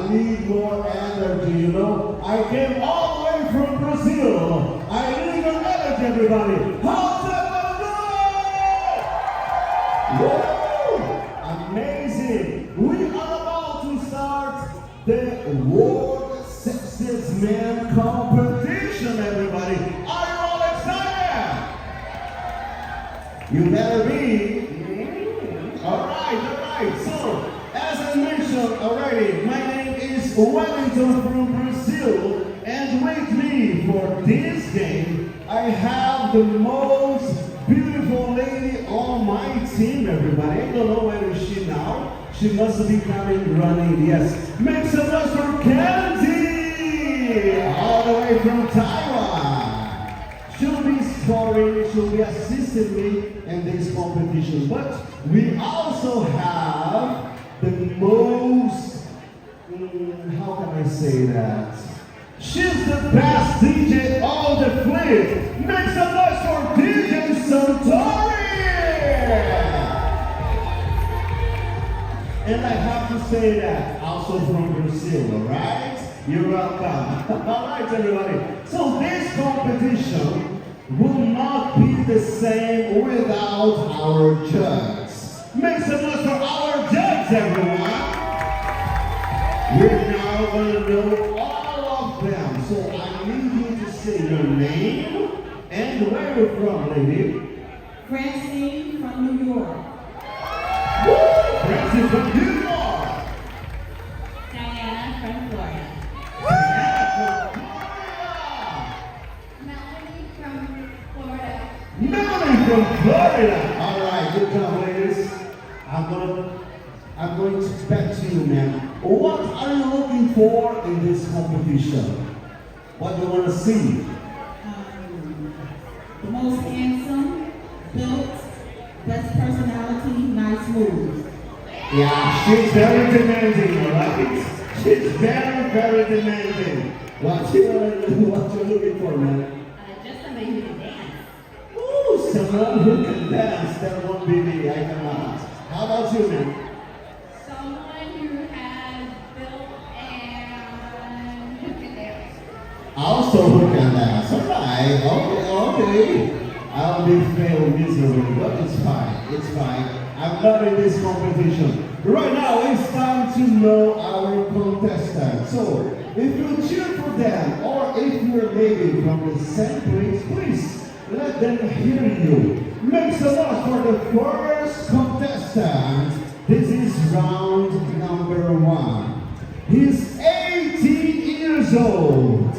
I need more energy, you know. I came all the way from Brazil. I need your energy, everybody. How's that going? Woo! Amazing. We are about to start the World Sexiest Man competition, everybody. Are you all excited? You better be. All right. So, as I mentioned already, my name is Wellington from Brazil, and with me for this game, I have the most beautiful lady on my team, everybody. I don't know where is she now. She must be coming running, yes. Make some noise for Candy! All the way from Taiwan. She'll be scoring, she'll be assisting me in this competition. But we also have the most, how can I say that? She's the best DJ on the fleet. Make some noise for DJ Santori! And I have to say that, also from Brazil, alright? You're welcome. Alright, everybody. So this competition will not be the same without our judges. Make some noise for our judges, everyone. We're now going to know all of them. So I need you to say your name and where you're from, lady. Francine from New York. Francine from New York. Diana from Florida. Diana from Melanie from Florida. Florida. Melanie from Florida. All right, good job, ladies. I'm going to bet you, man. What are you looking for in this competition? What do you want to see? The most handsome, built, best personality, nice moves. Yeah, she's very demanding, all right? She's very demanding. What you looking for, man? Just somebody who can dance. Ooh, someone who can dance. That won't be me. I cannot. How about you, man? Someone who has built and who can dance. Also who can dance. All right. Okay. I'll be fail miserably, but it's fine. I'm not in this competition. Right now, it's time to know our contestants. So, if you cheer for them, or if you're maybe from the same place, please let them hear you. Make some noise for the first contestant. This is round number 1. He's 18 years old.